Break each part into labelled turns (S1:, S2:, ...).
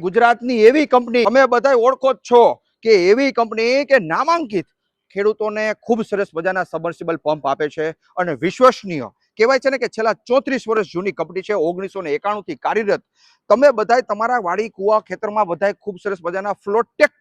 S1: ગુજરાતની એવી કંપની તમે બધા ઓળખો જ છો કે એવી કંપની કે નામાંકિત ખેડૂતોને ખૂબ સરસ મજાના સબમર્સિબલ પંપ આપે છે અને વિશ્વસનીય કહેવાય છે ને કે છેલ્લા 34 વર્ષ જૂની કંપની છે, 1991 થી કાર્યરત. તમે બધા તમારા વાડી કુવા ખેતરમાં બધા ખૂબ સરસ મજાના ફ્લોટેક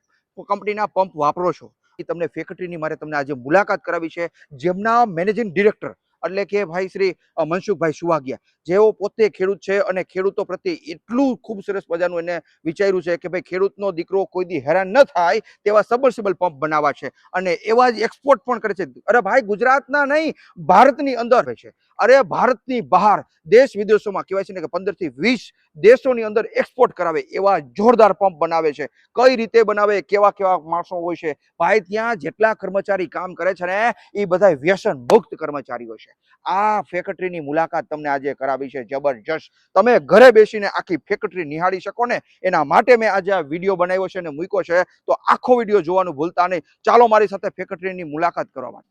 S1: કંપનીના પંપ વાપરો છો. તમને ફેક્ટરીની મારે તમને આજે મુલાકાત કરાવી છે, જેમના મેનેજિંગ ડિરેક્ટર એટલે કે ભાઈ શ્રી મનસુખભાઈ સુવાગિયા, જેઓ પોતે ખેડૂત છે અને ખેડૂતો પ્રત્યે એટલું ખૂબ સરસ મજાનું એને વિચાર્યું છે કે ભાઈ ખેડૂતનો દીકરો કોઈ દી હેરાન ન થાય તેવા સબમર્સિબલ પંપ બનાવવા છે અને એવા જ એક્સપોર્ટ પણ કરે છે. અરે ભાઈ, ગુજરાતના નહીં, ભારતની અંદર છે, અરે ભારતની બહાર દેશ વિદેશોમાં કહેવાય છે ને કે 15 થી 20 દેશોની અંદર એક્સપોર્ટ કરાવે એવા જોરદાર પંપ બનાવે છે. કઈ રીતે બનાવે, કેવા કેવા માણસો હોય છે ભાઈ, ત્યાં જેટલા કર્મચારી કામ કરે છે ને એ બધા વ્યસન મુક્ત કર્મચારીઓ છે. આ ફેક્ટરીની મુલાકાત તમને આજે કરાવી છે, જબરજસ્ત. તમે ઘરે બેસીને આખી ફેક્ટરી નિહાળી શકો ને એના માટે મેં આજે આ વિડીયો બનાવ્યો છે અને મૂક્યો છે, તો આખો વિડીયો જોવાનું ભૂલતા નહીં. ચાલો મારી સાથે ફેક્ટરીની મુલાકાત કરવા માટે.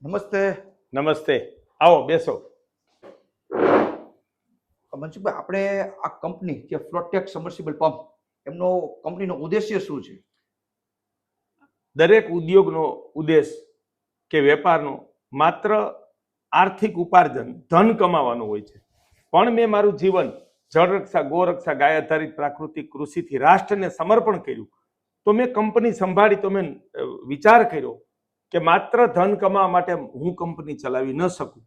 S1: નમસ્તે.
S2: નમસ્તે, આવો બેસો.
S1: મનસુખભાઈ, આપણે આ કંપની જે ફ્લોટેક સબમર્સિબલ પંપ, એમનો કંપનીનો ઉદ્દેશ્ય શું છે?
S2: દરેક ઉદ્યોગનો ઉદ્દેશ કે વેપારનો માત્ર આર્થિક ઉપાર્જન, ધન કમાવાનું હોય છે. પણ મેં મારું જીવન જળરક્ષા, ગોરક્ષા, ગાય આધારિત પ્રાકૃતિક કૃષિથી રાષ્ટ્રને સમર્પણ કર્યું. તો મેં કંપની સંભાળી, તો મેં વિચાર કર્યો કે માત્ર ધન કમાવા માટે હું કંપની ચલાવી ન શકું.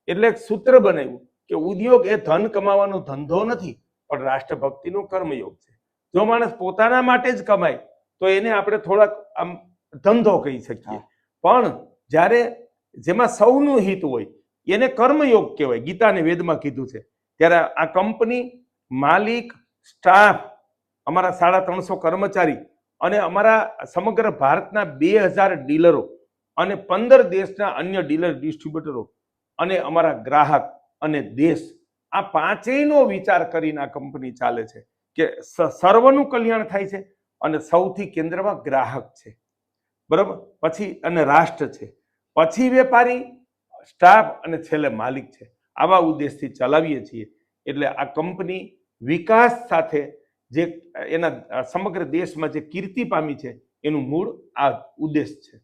S2: એટલે એક સૂત્ર બનાવ્યું કે ઉદ્યોગ એ ધન કમાવાનો ધંધો નથી, પણ રાષ્ટ્રભક્તિનો કર્મયોગ છે. જો માણસ પોતાના માટે જ કમાય તો એને આપણે થોડાક આમ ધંધો કહી શકીએ, પણ જ્યારે જેમાં સૌનું હિત હોય એને કર્મયોગ કહેવાય. ગીતાને વેદમાં કીધું છે. ત્યારે આ કંપની, માલિક, સ્ટાફ, અમારા 350 કર્મચારી અને અમારા સમગ્ર ભારતના 2000 ડીલરો અને 15 દેશના અન્ય ડીલર ડિસ્ટ્રીબ્યુટરો અને અમારા ગ્રાહક અને દેશ, આ પાંચેયનો વિચાર કરીને આ કંપની ચાલે છે કે સર્વનું કલ્યાણ થાય છે અને સૌથી કેન્દ્રમાં ગ્રાહક છે, બરાબર, પછી અને રાષ્ટ્ર છે, પછી વેપારી, સ્ટાફ અને છેલ્લે માલિક છે. આવા ઉદ્દેશથી ચલાવીએ છીએ. એટલે આ કંપની વિકાસ સાથે જે એના સમગ્ર દેશમાં જે કીર્તિ પામી છે એનું મૂળ આ ઉદ્દેશ છે.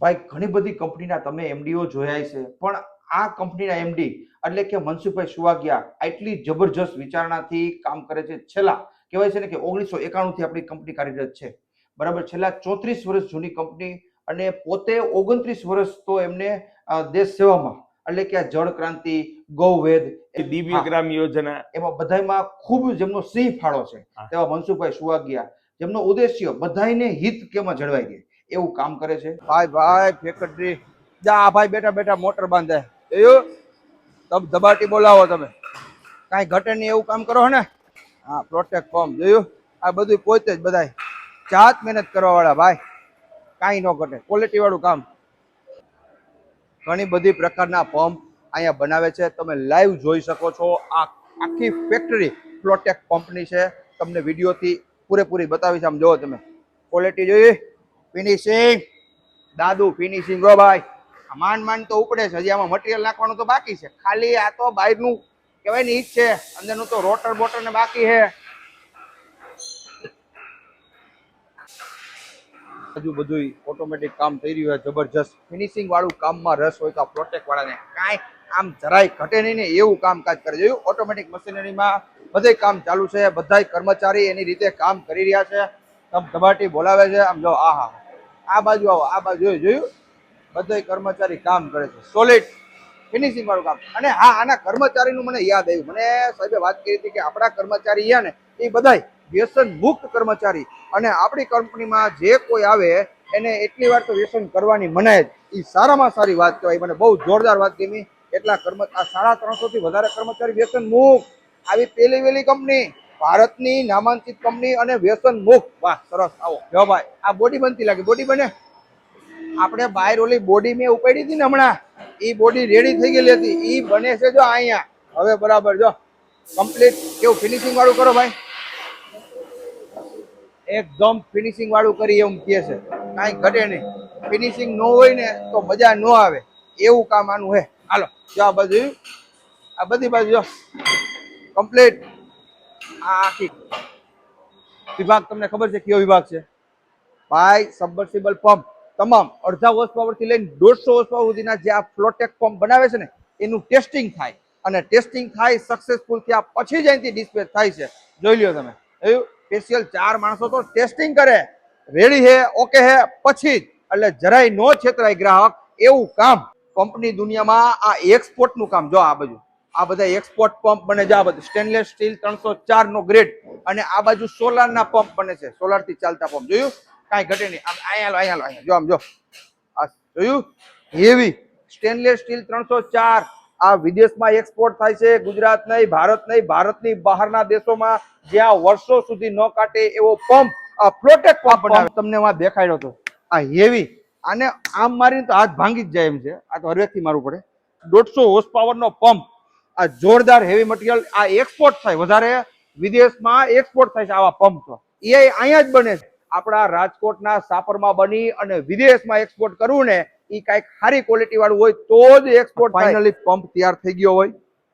S1: ભાઈ, ઘણી બધી કંપનીના તમે એમડીઓ જોયા છે, પણ આ કંપનીના એમડી એટલે કે મનસુખભાઈ સુવાગિયા આટલી જબરજસ્ત વિચારણાથી કામ કરે છે. છેલ્લા કહેવાય છે ને કે 1991 થી આપણી કંપની કાર્યરત છે, બરાબર. છેલ્લા 34 વર્ષ જૂની કંપની અને પોતે 29 વર્ષ તો એમને દેશ સેવામાં એટલે કે આ જળ ક્રાંતિ, ગૌવેદ,
S2: દિવ્ય ગ્રામ યોજના,
S1: એમાં બધામાં ખૂબ જેમનો સિંહ ફાળો છે તેવા મનસુખભાઈ સુવાગિયા, જેમનો ઉદ્દેશ્ય બધાને હિત કેમાં જળવાઈ રહે એવું કામ કરે છે. ભાઈ ભાઈ ફેક્ટરી જા ભાઈ, બેઠા બેઠા મોટર બાંધે જોયું, તબ ધબાટી બોલાવો તમે, કાંઈ ઘટે નહીં એવું કામ કરો ને. હા, ફ્લોટેક પંપ જોયું, આ બધું પોતે જ બધા જાત મહેનત કરવા વાળા ભાઈ, કાંઈ ન ઘટે, ક્વોલિટી વાળું કામ. ઘણી બધી પ્રકારના પંપ અહીંયા બનાવે છે, તમે લાઈવ જોઈ શકો છો. આ આખી ફેક્ટરી ફ્લોટેક પંપની છે, તમને વિડીયોથી પૂરેપૂરી બતાવી છે. આમ જોવો તમે, ક્વોલિટી જોઈ, ફિનિશિંગ, દાદુ ફિનિશિંગ હો ભાઈ. માંડ તો ઉપડે છે, હજી આમાં મટીરિયલ નાખવાનું તો બાકી છે. ખાલી આ તો બહારનું કહેવાય ને ઈ જ છે, અંદરનું તો રોટર બોટર ને બાકી છે. હજુ બધું ઓટોમેટિક કામ થઈ રહ્યું છે, જબરજસ્ત ફિનિશિંગ વાળું કામમાં રસ હોય તો આ પ્રોટેક વાળાને કાંઈ આમ જરાય ઘટે નહીં ને એવું કામકાજ કરે. જોયું, ઓટોમેટિક મશીનરીમાં બધે કામ ચાલુ છે, બધા કર્મચારી એની રીતે કામ કરી રહ્યા છે. ધબાટી બોલાવે છે. આમ જો, આહા, આ બાજુ આવો, આ બાજુ જોયું, બધા કર્મચારી કામ કરે છે, સોલિડ ફિનિશિંગ વાળું કામ. અને હા, આના કર્મચારીનું મને યાદ આવ્યું, મને સાહેબે વાત કરી હતી કે આપણા કર્મચારી છે ને એ બધા વ્યસન મુક્ત કર્મચારી, અને આપણી કંપનીમાં જે કોઈ આવે એને એટલી વાર તો વ્યસન કરવાની મનાય જ. એ સારામાં સારી વાત કહેવાય. મને બહુ જોરદાર વાત ગમી. એટલા આ 350 થી વધારે કર્મચારી વ્યસન મુક્ત, આવી પેલી વેલી કંપની, ભારતની નામાંકિત કંપની અને વ્યસન મુક્ત. વાહ, સરસ. આવો જો ભાઈ, આ બોડી બનતી લાગે, બોડી બને. આપણે બહાર ઓલી બોડી મેં ઉપાડી હતી ને હમણાં, એ બોડી રેડી થઈ ગયેલી હતી, એ બને છે જો અહીંયા હવે બરાબર. જો કમ્પ્લીટ કેવું ફિનિશિંગ વાળું કરો ભાઈ, એકદમ ફિનિશિંગ વાળું કરી એમ કહે છે, કાંઈ ઘટે નહીં. ફિનિશિંગ ન હોય ને તો મજા ન આવે એવું કામ આનું હે. હાલો જો આ બાજુ, આ બધી બાજુ જો કમ્પ્લીટ. આ આખી વિભાગ તમને ખબર છે કયો વિભાગ છે ભાઈ? સબમર્સિબલ પંપ તમામ અડધા હોર્સ પાવર થી લઈને 150 હોર્સ પાવર સુધીના જે આ ફ્લોટેક પંપ બનાવે છે ને એનું ટેસ્ટિંગ થાય, અને ટેસ્ટિંગ થાય સક્સેસફુલ થયા પછી જ અહીંથી ડિસ્પેચ થાય છે. જોઈ લ્યો તમે, સ્પેશિયલ 4 માણસો તો ટેસ્ટિંગ કરે, રેડી હે, ઓકે હે, પછી જ, એટલે જરાય નો છેતરાય ગ્રાહક એવું કામ. પંપની દુનિયામાં આ એક્સપોર્ટ નું કામ. જો આ બાજુ આ બધા એક્સપોર્ટ પંપ બને છે, આ બધું સ્ટેનલેસ સ્ટીલ 304 નો ગ્રેડ, અને આ બાજુ સોલાર ના પંપ બને છે, સોલાર થી ચાલતા પંપ. જોયું? કાંઈ ઘટે નહીં. આમ અહીંયા જો, આમ જો, આ જોયું? હેવી સ્ટેનલેસ સ્ટીલ 304 આ વિદેશમાં એક્સપોર્ટ થાય છે. ગુજરાત નહીં, ભારત નહીં, ભારતની બહારના દેશોમાં જ્યાં વર્ષો સુધી ન કાટે એવો પંપ, આ ફ્લોટેક પંપ બનાવે. તમને વાં દેખાડ્યો હતો આ હેવી. આને આમ મારીને તો હાથ ભાંગી જ જાય એમ છે. આ તો હરવેકથી મારવું પડે. 150 હોર્સ પાવર નો પંપ, આ જોરદાર હેવી મટીરિયલ. આ એક્સપોર્ટ થાય, વધારે વિદેશમાં એક્સપોર્ટ થાય છે આવા પંપ. તો એ અહીંયા જ બને છે. આપણા રાજકોટના સાપરમાં બની અને વિદેશમાં એક્સપોર્ટ કરવું ને, એ કાંઈક સારી ક્વોલિટી વાળું હોય તો જ એક્સપોર્ટ. ફાઇનલી પંપ તૈયાર થઈ ગયો હોય,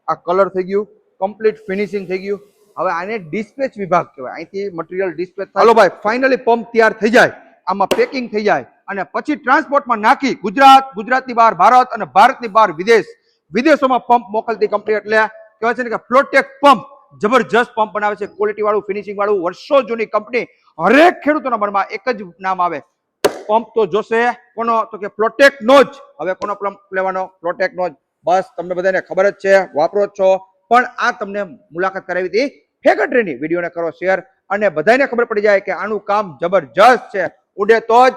S1: આ કલર થઈ ગયું, કમ્પ્લીટ ફિનિશિંગ થઈ ગયું. હવે આને ડિસ્પેચ વિભાગ કહેવાય. અહીંથી મટીરિયલ ડિસ્પેચ થાય. હાલો ભાઈ, ફાઇનલી પંપ તૈયાર થઈ જાય, આમાં પેકિંગ થઈ જાય, અને પછી ટ્રાન્સપોર્ટમાં નાખી ગુજરાતની બહાર ભારત અને ભારતની બહાર વિદેશોમાં પંપ મોકલતી કંપની. એટલે કહેવાય છે ને કે ફ્લોટેક પંપ જબરજસ્ત પંપ બનાવે છે, ક્વોલિટી વાળું, ફિનિશિંગ વાળું, વર્ષો જૂની કંપની. હરેક ખેડૂતોના મનમાં એક જ નામ આવે, પંપ તો જોશે કોનો, તો કે ફ્લોટેક નો જ. હવે કોનો પંપ લેવાનો? ફ્લોટેક નો જ. બસ તમને બધાને ખબર જ છે, વાપરો જ છો. પણ આ તમને મુલાકાત કરાવી હતી ફેક્ટરીની. વિડીયોને કરો શેર, અને બધાને ખબર પડી જાય કે આનું કામ જબરજસ્ત છે. ઉડે તો જ